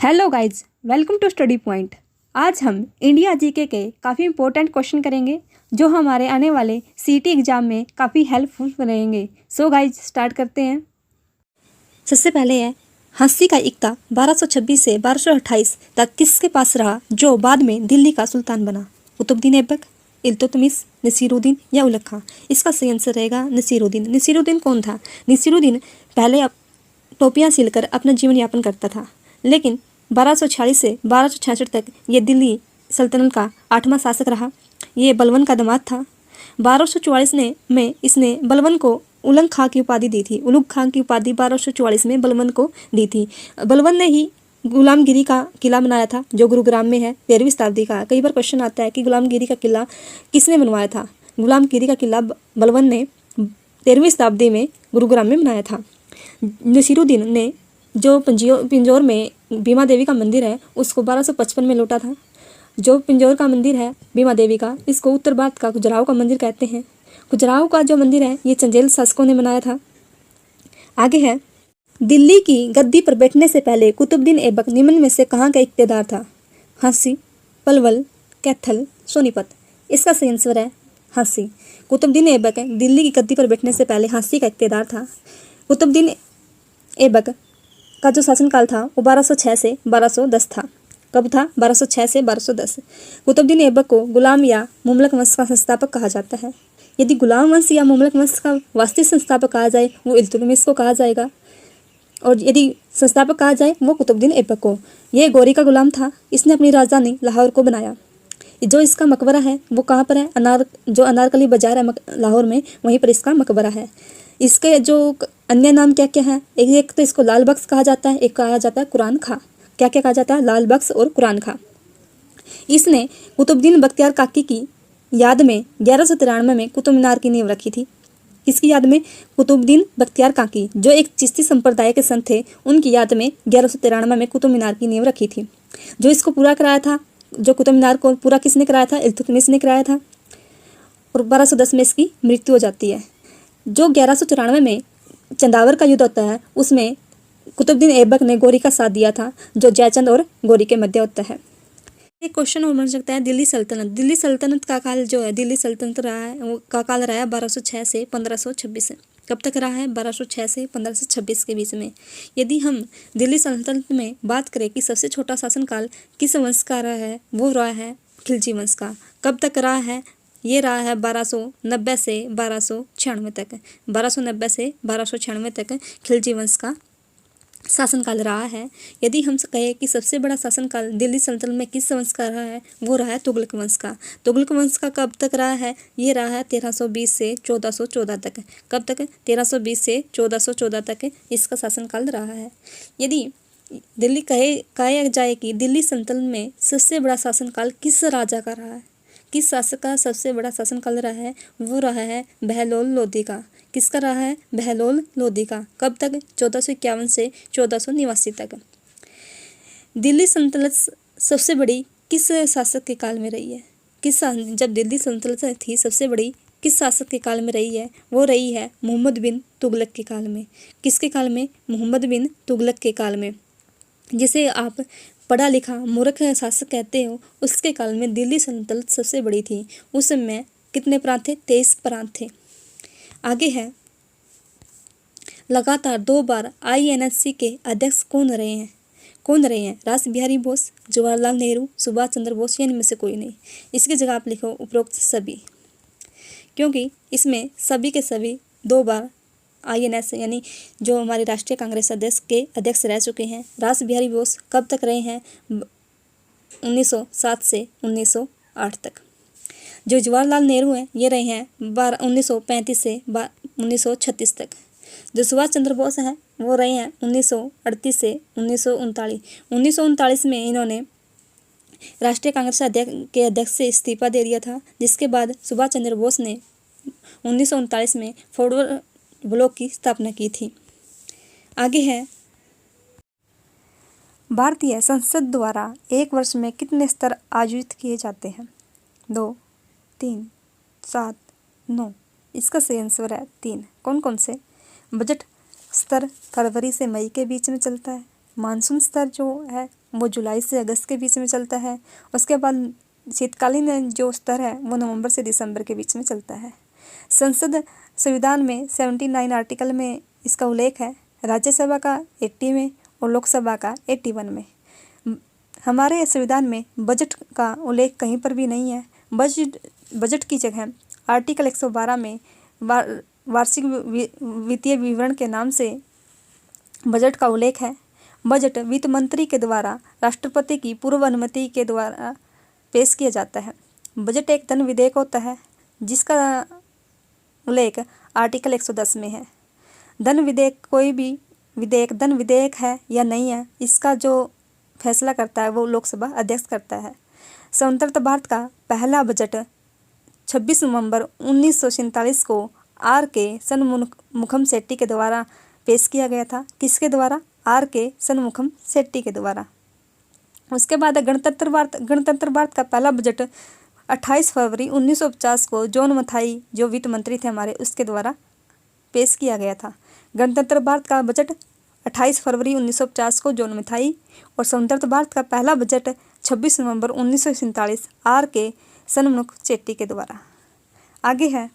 Hello guys, welcome to Study Point. आज हम India GK के काफ़ी इंपॉर्टेंट क्वेश्चन करेंगे जो हमारे आने वाले सीटी एग्जाम में काफ़ी हेल्पफुल रहेंगे। सो गाइज स्टार्ट करते हैं। सबसे पहले है हंसी का इक्ता 1226 से 1228 तक किसके पास रहा जो बाद में दिल्ली का सुल्तान बना? कुतुबुद्दीन ऐबक, इल्तुतमिश, नसीरुद्दीन या उलग खां? इसका सही आंसर रहेगा नसीरुद्दीन। नसीरुद्दीन कौन था? नसीरुद्दीन पहले टोपियाँ सिलकर अपना जीवन यापन करता था, लेकिन 1246 से 1266 तक ये दिल्ली सल्तनत का 8वां शासक रहा। ये बलबन का दामाद था। 1244 में इसने बलबन को उलग खां की उपाधि दी थी। उलग खां की उपाधि 1244 में बलबन को दी थी। बलबन ने ही गुलामगिरी का किला बनाया था जो गुरुग्राम में है, 13वीं शताब्दी का। कई बार क्वेश्चन आता है कि गुलामगिरी का किला किसने बनवाया था? गुलामगिरी का किला बलबन ने 13वीं शताब्दी में गुरुग्राम में बनाया था। नसीरुद्दीन ने जो पिंजौर में बीमा देवी का मंदिर है उसको 1255 में लूटा था। जो पिंजौर का मंदिर है बीमा देवी का, इसको उत्तर भारत का खजुराहो का मंदिर कहते हैं। खजुराहो का जो मंदिर है ये चंदेल शासकों ने बनाया था। आगे है दिल्ली की गद्दी पर बैठने से पहले कुतुबुद्दीन ऐबक निम्न में से कहाँ का इख्तियार था? हंसी, पलवल, कैथल, सोनीपत? इसका सही आंसर है हंसी। कुतुबुद्दीन ऐबक दिल्ली की गद्दी पर बैठने से पहले हंसी का इख्तियार था। कुतुबुद्दीन ऐबक का जो शासनकाल था वो 1206 से 1210 था। कब था? 1206 से 1210। कुतुबुद्दीन ऐबक को गुलाम या मुमलक वंश का संस्थापक कहा जाता है। यदि गुलाम वंश या मुमलक वंश का वास्तविक संस्थापक कहा जाए वो इल्तुतमिश को कहा जाएगा, और यदि संस्थापक कहा जाए वो कुतुबुद्दीन ऐबक को। यह गौरी का गुलाम था। इसने अपनी राजधानी लाहौर को बनाया। जो इसका मकबरा है वो कहाँ पर है? जो अनारकली बाजार है लाहौर में, वहीं पर इसका मकबरा है। इसके जो अन्य नाम क्या क्या है? एक तो इसको लाल बख्श कहा जाता है, एक कहा जाता है कुरान खां। क्या क्या कहा जाता है? लाल बख्श और कुरान खां। इसने कुतुबुद्दीन बख्तियार काकी की याद में 1193 में कुतुब मीनार की नींव रखी थी। किसकी याद में? कुतुबुद्दीन बख्तियार काकी जो एक चिश्ती संप्रदाय के संत थे, उनकी याद में 1193 में कुतुब मीनार की नींव रखी थी। जो इसको पूरा कराया था, जो कुतुब मीनार को पूरा किसने कराया था? इल्तुतमिश ने कराया था। और 1210 में इसकी मृत्यु हो जाती है। जो 1194 में चंदावर का युद्ध होता है उसमें कुतुबुद्दीन ऐबक ने गौरी का साथ दिया था, जो जयचंद और गौरी के मध्य होता है। एक क्वेश्चन और बन सकता है दिल्ली सल्तनत। दिल्ली सल्तनत का काल जो है, दिल्ली सल्तनत रहा है वो का काल रहा है 1206 से 1526। कब तक रहा है? 1206 से 1526 के बीच में। यदि हम दिल्ली सल्तनत में बात करें कि सबसे छोटा शासनकाल किस वंश का रहा है, वो रहा है खिलजी वंश का। कब तक रहा है? ये रहा है 1290 से 1296 तक। 1290 से 1296 तक खिलजी वंश का शासनकाल रहा है। यदि हम कहें कि सबसे बड़ा शासनकाल दिल्ली सल्तनत में किस वंश का रहा है, वो रहा है तुगलक वंश का। तुगलक वंश का कब तक रहा है? ये रहा है 1320 से 1414 तक। कब तक? 1320 से 1414 तक इसका शासनकाल रहा है। यदि दिल्ली कहा जाए कि दिल्ली सल्तनत में सबसे बड़ा शासनकाल किस राजा का रहा है, किस शासक का सबसे बड़ा शासनकाल रहा है, वो रहा है बहलोल लोदी का। किसका रहा है? बहलोल लोदी का। कब तक? 1451 से 1489 तक। दिल्ली सल्तनत सबसे बड़ी किस शासक के काल में रही है? जब दिल्ली सल्तनत थी सबसे बड़ी किस शासक के काल में रही है? वो रही है मोहम्मद बिन तुगलक के काल में। किसके काल में? मोहम्मद बिन तुगलक के काल में। जिसे आप पढ़ा लिखा मूर्ख शासक कहते हो, उसके काल में दिल्ली सल्तनत सबसे बड़ी थी। उस समय कितने प्रांत थे? 23 प्रांत थे। आगे है लगातार 2 बार INSC के अध्यक्ष कौन रहे हैं? रास बिहारी बोस, जवाहरलाल नेहरू, सुभाष चंद्र बोस या इनमें से कोई नहीं। इसकी जगह आप लिखो उपरोक्त सभी, क्योंकि इसमें सभी के सभी 2 बार INS यानी जो हमारे राष्ट्रीय कांग्रेस अध्यक्ष के अध्यक्ष रह चुके हैं। रास बिहारी बोस कब तक रहे हैं? 1907 से 1908 तक। जो जवाहरलाल नेहरू हैं ये रहे हैं 1935 से 1936 तक। जो सुभाष चंद्र बोस हैं वो रहे हैं 1938 से 1939। 1939 में इन्होंने राष्ट्रीय कांग्रेस के अध्यक्ष से इस्तीफा दे दिया था, जिसके बाद सुभाष चंद्र बोस ने 1939 में फॉरवर्ड ब्लॉक की स्थापना की थी। आगे है भारतीय संसद द्वारा एक वर्ष में कितने सत्र आयोजित किए जाते हैं? 2, 3, 7, 9? इसका सही आंसर है 3। कौन कौन से? बजट सत्र फरवरी से मई के बीच में चलता है। मानसून स्तर जो है वो जुलाई से अगस्त के बीच में चलता है। उसके बाद शीतकालीन जो स्तर है वो नवंबर से दिसंबर के बीच में चलता है। संसद संविधान में 79 आर्टिकल में इसका उल्लेख है। राज्यसभा का 80 में और लोकसभा का 81 में। हमारे संविधान में बजट का उल्लेख कहीं पर भी नहीं है। बजट की जगह आर्टिकल 112 में वार्षिक वित्तीय विवरण के नाम से बजट का उल्लेख है। बजट वित्त मंत्री के द्वारा राष्ट्रपति की पूर्व अनुमति के द्वारा पेश किया जाता है। बजट एक धन विधेयक होता है जिसका उल्लेख आर्टिकल 110 में है। धन विधेयक कोई भी विधेयक धन विधेयक है या नहीं है, इसका जो फैसला करता है वो लोकसभा अध्यक्ष करता है। स्वतंत्र भारत का पहला बजट 26 नवंबर 1947 को R.K. शनमुखम शेट्टी के द्वारा पेश किया गया था। किसके द्वारा? R.K. शनमुखम शेट्टी के द्वारा। उसके बाद गणतंत्र भारत का पहला बजट 28 फरवरी 1950 को जॉन मथाई जो वित्त मंत्री थे हमारे, उसके द्वारा पेश किया गया था। गणतंत्र भारत का बजट 28 फरवरी 1950 को जॉन मथाई और स्वतंत्र भारत का पहला बजट 26 नवंबर 1947 R.K. शनमुख शेट्टी के द्वारा। आगे है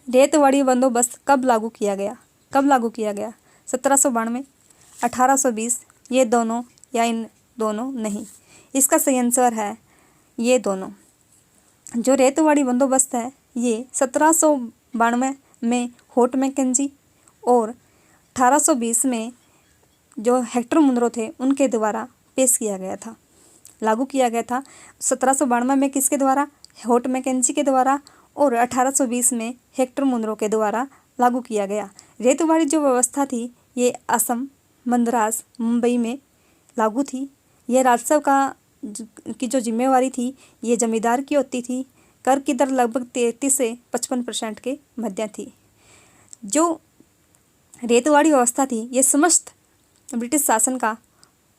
रेतवाड़ी बंदोबस्त कब लागू किया गया? 1792, 1820, ये दोनों या इन दोनों नहीं। इसका सही आंसर है ये दोनों। जो रेतवाड़ी बंदोबस्त है ये 1792 में होर्ट मैकेंजी और 1820 में जो हेक्टर मुनरो थे उनके द्वारा पेश किया गया था, लागू किया गया था। 1792 में किसके द्वारा? होर्ट मैकेंजी के द्वारा और 1820 में हेक्टर मुनरो के द्वारा लागू किया गया। रेतवाड़ी जो व्यवस्था थी ये असम, मद्रास, मुंबई में लागू थी। यह राजस्व की जो जिम्मेवारी थी ये जमींदार की होती थी। कर की दर लगभग 33 से 55% के मध्य थी। जो रेतवाड़ी व्यवस्था थी ये समस्त ब्रिटिश शासन का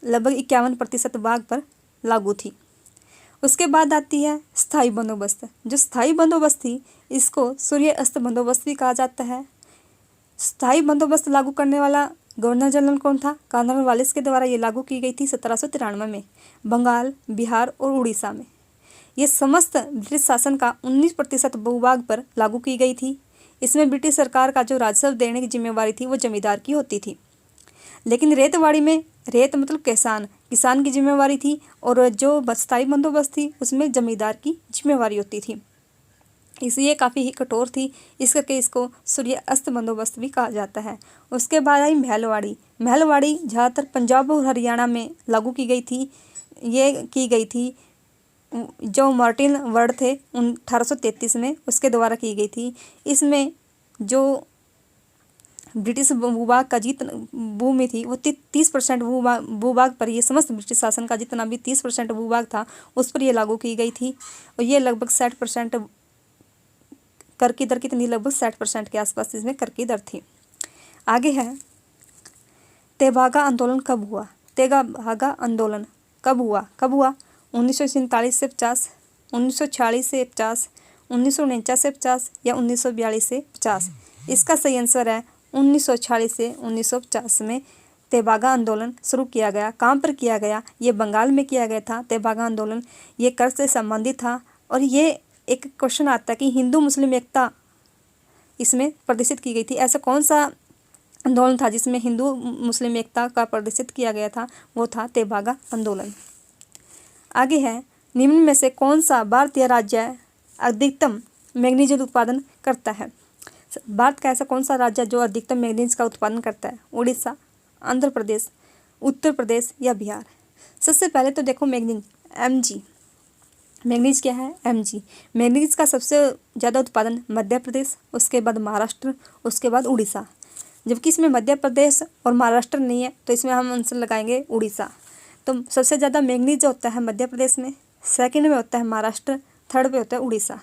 लगभग 51% भाग पर लागू थी। उसके बाद आती है स्थायी बंदोबस्त। जो स्थायी बंदोबस्त थी इसको सूर्य अस्त बंदोबस्त भी कहा जाता है। स्थायी बंदोबस्त लागू करने वाला गवर्नर जनरल कौन था? कॉर्नवालिस के द्वारा ये लागू की गई थी 1793 में बंगाल, बिहार और उड़ीसा में। ये समस्त ब्रिटिश शासन का 19% भूभाग पर लागू की गई थी। इसमें ब्रिटिश सरकार का जो राजस्व देने की जिम्मेवारी थी वो जमींदार की होती थी। लेकिन रेतवाड़ी में रेत मतलब किसान की जिम्मेवारी थी और जो स्थायी बंदोबस्त थी उसमें जमींदार की जिम्मेवारी होती थी। इसलिए काफ़ी ही कठोर थी, इस करके इसको सूर्य अस्त बंदोबस्त भी कहा जाता है। उसके बाद आई महलवाड़ी। महलवाड़ी ज़्यादातर पंजाब और हरियाणा में लागू की गई थी। ये की गई थी जो मार्टिन वर्ड थे 1833 में, उसके द्वारा की गई थी। इसमें जो ब्रिटिश भूभाग का भूमि थी वो 30% भूभाग पर, ये समस्त ब्रिटिश शासन का जितना भी 30% भूभाग था उस पर यह लागू की गई थी। और ये लगभग 60% कर की दर कितनी? लगभग 60% के आसपास इसमें कर की दर थी। आगे है तेभागा आंदोलन कब हुआ? तेभागा आंदोलन कब हुआ? 1947 से 50, 1946 से 50, 1949 से 50 या 1942 से 50? इसका सही आंसर है 1946 से 1950 में तेभागा आंदोलन शुरू किया गया। कहाँ पर किया गया? ये बंगाल में किया गया था तेभागा आंदोलन। ये कर से संबंधित था। और ये एक क्वेश्चन आता है कि हिंदू मुस्लिम एकता इसमें प्रदर्शित की गई थी। ऐसा कौन सा आंदोलन था जिसमें हिंदू मुस्लिम एकता का प्रदर्शित किया गया था? वो था तेभागा आंदोलन। आगे है निम्न में से कौन सा भारतीय राज्य अधिकतम मैग्नीज उत्पादन करता है? भारत का ऐसा कौन सा राज्य जो अधिकतम मैग्नीज का उत्पादन करता है? उड़ीसा, आंध्र प्रदेश, उत्तर प्रदेश या बिहार? सबसे पहले तो देखो मैग्नीज, Mg। मैग्नीज क्या है? Mg। मैग्नीज का सबसे ज़्यादा उत्पादन मध्य प्रदेश, उसके बाद महाराष्ट्र, उसके बाद उड़ीसा। जबकि इसमें मध्य प्रदेश और महाराष्ट्र नहीं है तो इसमें हम आंसर लगाएंगे उड़ीसा। तो सबसे ज़्यादा मैग्नीज जो होता है मध्य प्रदेश में, सेकंड में होता है महाराष्ट्र, थर्ड पे होता है उड़ीसा।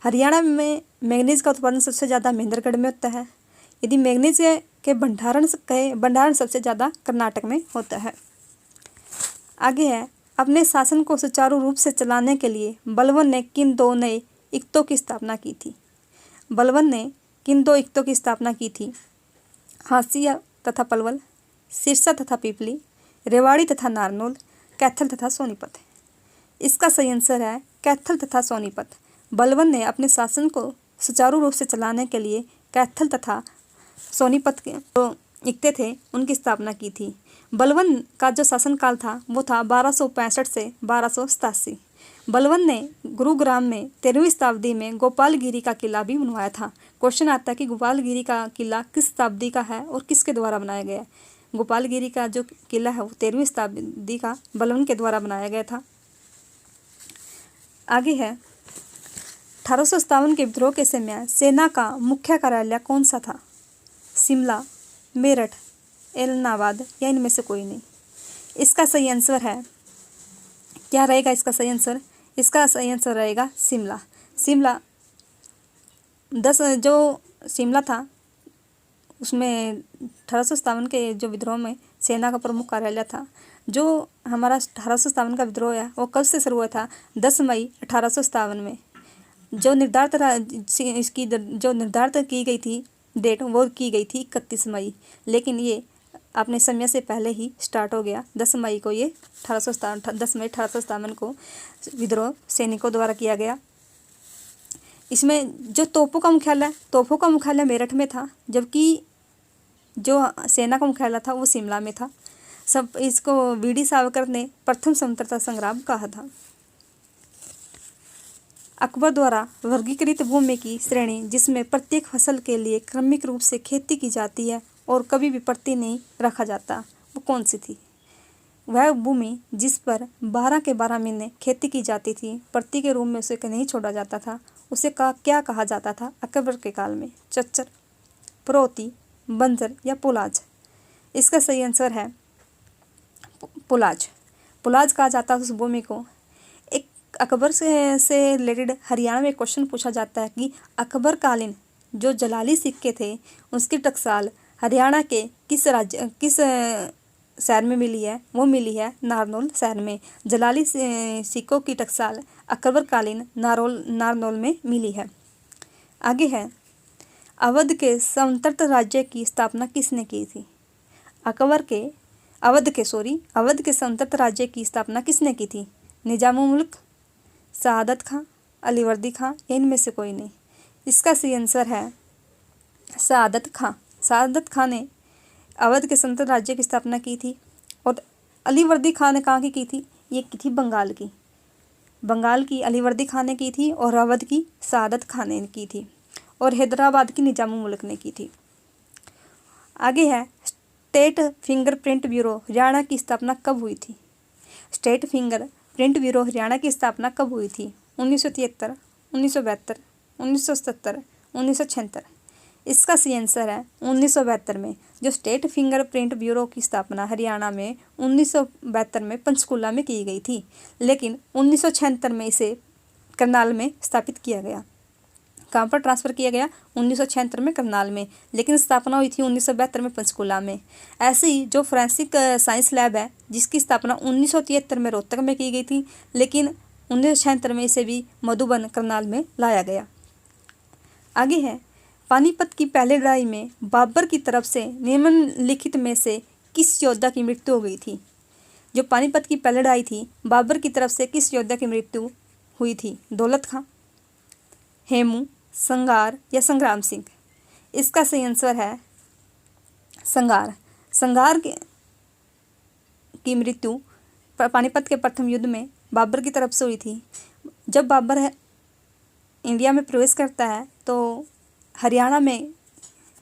हरियाणा में मैग्नीज का उत्पादन सबसे ज़्यादा महेंद्रगढ़ में होता है। यदि मैग्नीज के भंडारण सबसे ज़्यादा कर्नाटक में होता है। आगे है अपने शासन को सुचारू रूप से चलाने के लिए बलबन ने किन दो नए इक्तों की स्थापना की थी? बलबन ने किन दो इक्तों की स्थापना की थी? हाशिया तथा पलवल, सिरसा तथा पीपली, रेवाड़ी तथा नारनौल, कैथल तथा सोनीपत। इसका सही आंसर है कैथल तथा सोनीपत। बलबन ने अपने शासन को सुचारू रूप से चलाने के लिए कैथल तथा सोनीपत के जो इक्ते थे उनकी स्थापना की थी। बलबन का जो शासनकाल था वो था 1265 से 1287। बलबन ने गुरुग्राम में 13वीं शताब्दी में गोपालगिरी का किला भी बनवाया था। क्वेश्चन आता है कि गोपालगिरी का किला किस शताब्दी का है और किसके द्वारा बनाया गया है। गोपालगिरी का जो किला है वो 13वीं शताब्दी का बलबन के द्वारा बनाया गया था। आगे है 1857 के विद्रोह के समय सेना का मुख्य कार्यालय कौन सा था? शिमला, मेरठ, एलनाबाद या इनमें से कोई नहीं। इसका सही आंसर है, क्या रहेगा इसका सही आंसर? इसका सही आंसर रहेगा शिमला। शिमला जो शिमला था उसमें 1857 के जो विद्रोह में सेना का प्रमुख कार्यालय था। जो हमारा 1857 का विद्रोह है वो कब से शुरू हुआ था? 10 मई 1857 में। जो निर्धारित की गई थी डेट वो की गई थी 31 मई, लेकिन ये अपने समय से पहले ही स्टार्ट हो गया। 10 मई को ये 1857 को विद्रोह सैनिकों द्वारा किया गया। इसमें जो तोपों का मुख्यालय मेरठ में था, जबकि जो सेना का मुख्यालय था वो शिमला में था। सब इसको वीडी सावरकर ने प्रथम स्वतंत्रता संग्राम कहा था। अकबर द्वारा वर्गीकृत भूमि की श्रेणी जिसमें प्रत्येक फसल के लिए क्रमिक रूप से खेती की जाती है और कभी भी प्रति नहीं रखा जाता, वो कौन सी थी? वह भूमि जिस पर 12 के 12 महीने खेती की जाती थी, प्रति के रूप में उसे नहीं छोड़ा जाता था, उसे क्या कहा जाता था अकबर के काल में? चच्चर, परोती, बंजर या पुलाज? इसका सही आंसर है पुलाज। पुलाज कहा जाता है उस भूमि को। एक अकबर से रिलेटेड हरियाणा में क्वेश्चन पूछा जाता है कि अकबर कालीन जो जलाली सिक्के थे उसकी टकसाल हरियाणा के किस शहर में मिली है? वो मिली है नारनौल शहर में। जलाली सिक्कों की टकसाल अकबरकालीन नारनौल में मिली है। आगे है अवध के स्वतंत्र राज्य की स्थापना किसने की थी? अवध के स्वतंत्र राज्य की स्थापना किसने की थी? निजामुल मुल्क, सआदत खां, अलीवर्दी खां या इनमें से कोई नहीं। इसका सही आंसर है सआदत खां। सआदत खां ने अवध के स्वतंत्र राज्य की स्थापना की थी। और अलीवर्दी खां ने कहाँ की थी? ये की थी बंगाल की अलीवर्दी खां ने की थी और अवध की सआदत खां ने की थी और हैदराबाद की निजामुल मुल्क ने की थी। आगे है स्टेट फिंगरप्रिंट ब्यूरो हरियाणा की स्थापना कब हुई थी? स्टेट फिंगरप्रिंट ब्यूरो हरियाणा की स्थापना कब हुई थी? 1973, 1972, 1977, 1976। इसका सही आंसर है 1972 में। जो स्टेट फिंगरप्रिंट ब्यूरो की स्थापना हरियाणा में 1972 में पंचकुला में की गई थी, लेकिन 1976 में इसे करनाल में स्थापित किया गया। कहाँ पर ट्रांसफ़र किया गया? 1976 में करनाल में, लेकिन स्थापना हुई थी 1972 में पंचकुला में। ऐसे ही जो फोरेंसिक साइंस लैब है जिसकी स्थापना 1973 में रोहतक में की गई थी, लेकिन 1976 में इसे भी मधुबन करनाल में लाया गया। आगे है पानीपत की पहली लड़ाई में बाबर की तरफ से निम्नलिखित में से किस योद्धा की मृत्यु हो गई थी? जो पानीपत की पहली लड़ाई थी बाबर की तरफ से किस योद्धा की मृत्यु हुई थी? दौलत खां, हेमू, संगार या संग्राम सिंह? इसका सही आंसर है संगार की मृत्यु पानीपत के प्रथम युद्ध में बाबर की तरफ से हुई थी। जब बाबर इंडिया में प्रवेश करता है तो हरियाणा में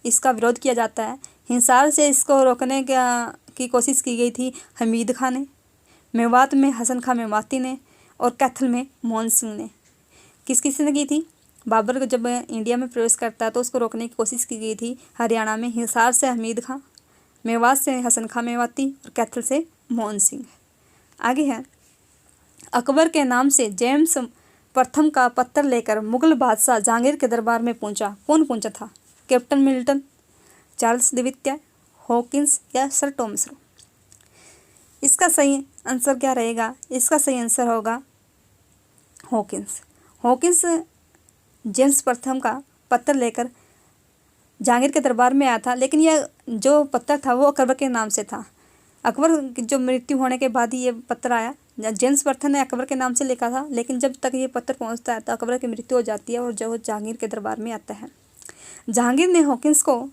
इसका विरोध किया जाता है। हिंसार से इसको रोकने की कोशिश की गई थी हमीद खां ने, मेवात में हसन खां मेवाती ने और कैथल में मोहन सिंह ने। किस ने की थी? बाबर को जब इंडिया में प्रवेश करता है तो उसको रोकने की कोशिश की गई थी हरियाणा में। हिसार से हमीद खां, मेवात से हसन खां मेवाती और कैथल से मोहन सिंह। आगे है अकबर के नाम से जेम्स प्रथम का पत्र लेकर मुगल बादशाह जहांगीर के दरबार में पहुंचा। कौन पहुंचा था? कैप्टन मिल्टन, चार्ल्स द्वितीय, हॉकिंस या सर टॉमस रो? इसका सही आंसर क्या रहेगा? इसका सही आंसर होगा हॉकिंस। जेम्स प्रथम का पत्र लेकर जहांगीर के दरबार में आया था, लेकिन यह जो पत्र था वो अकबर के नाम से था। अकबर की जो मृत्यु होने के बाद ही ये पत्र आया। जेम्स बर्थन ने अकबर के नाम से लिखा था, लेकिन जब तक ये पत्र पहुंचता है तो अकबर की मृत्यु हो जाती है और जो जहांगीर के दरबार में आता है। जहांगीर ने हॉकिंस को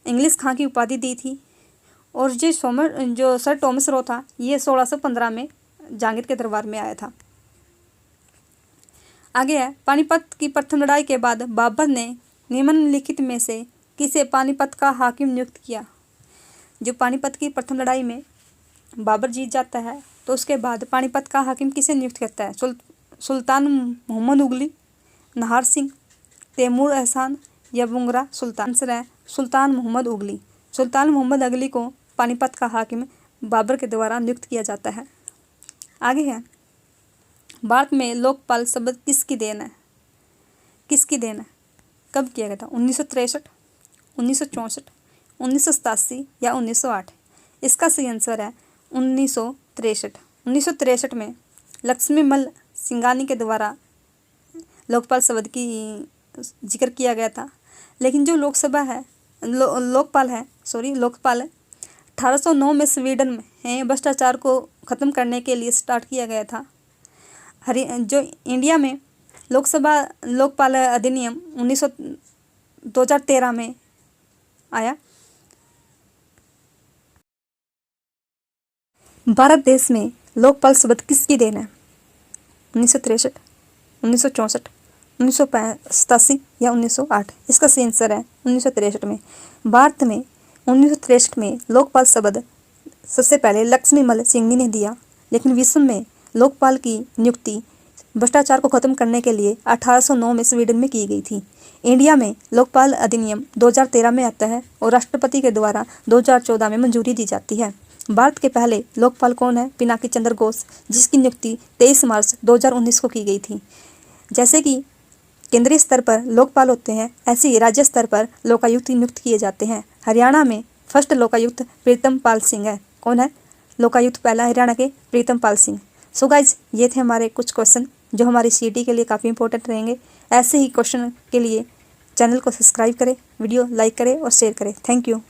इंग्लिश खां की उपाधि दी थी और जो सर टॉमस रो था ये 1615 में जहांगीर के दरबार में आया था। आगे है, पानीपत की प्रथम लड़ाई के बाद बाबर ने निम्नलिखित में से किसे पानीपत का हाकिम नियुक्त किया। जो पानीपत की प्रथम लड़ाई में बाबर जीत जाता है तो उसके बाद पानीपत का हाकिम किसे नियुक्त करता है? सुल्तान मोहम्मद उगली, नाहर सिंह, तैमूर एहसान या बुंगरा सुल्तान। आंसर है सुल्तान मोहम्मद उगली। सुल्तान मोहम्मद उगली को पानीपत का हाकिम बाबर के द्वारा नियुक्त किया जाता है। आगे है, भारत में लोकपाल शब्द किसकी देन है? किसकी देन है? कब किया गया था? 1963, 1964, 1987 या 1908? इसका सही आंसर है 1963। 1963 में लक्ष्मीमल सिंगानी के द्वारा लोकपाल शब्द की जिक्र किया गया था। लेकिन जो लोकपाल है 1809 में स्वीडन में भ्रष्टाचार को ख़त्म करने के लिए स्टार्ट किया गया था। जो इंडिया में लोकपाल अधिनियम 2013 में आया। भारत देश में लोकपाल शब्द किसकी देन है? 1963, 1964, 1987 या 1908? इसका सही आंसर है 1963 में। भारत में 1963 में लोकपाल शब्द सबसे पहले लक्ष्मीमल सिंगनी ने दिया, लेकिन विश्व में लोकपाल की नियुक्ति भ्रष्टाचार को खत्म करने के लिए 1809 में स्वीडन में की गई थी। इंडिया में लोकपाल अधिनियम 2013 में आता है और राष्ट्रपति के द्वारा 2014 में मंजूरी दी जाती है। भारत के पहले लोकपाल कौन है? पिनाकी चंद्र घोष, जिसकी नियुक्ति 23 मार्च 2019 को की गई थी। जैसे कि केंद्रीय स्तर पर लोकपाल होते हैं, ऐसे ही राज्य स्तर पर लोकायुक्त नियुक्त किए जाते हैं। हरियाणा में फर्स्ट लोकायुक्त प्रीतम पाल सिंह है। कौन है लोकायुक्त पहला? हरियाणा के प्रीतम पाल सिंह। सो गाइज, ये थे हमारे कुछ क्वेश्चन जो हमारी सीईटी के लिए काफ़ी इंपॉर्टेंट रहेंगे। ऐसे ही क्वेश्चन के लिए चैनल को सब्सक्राइब करें, वीडियो लाइक करें और शेयर करें। Thank you.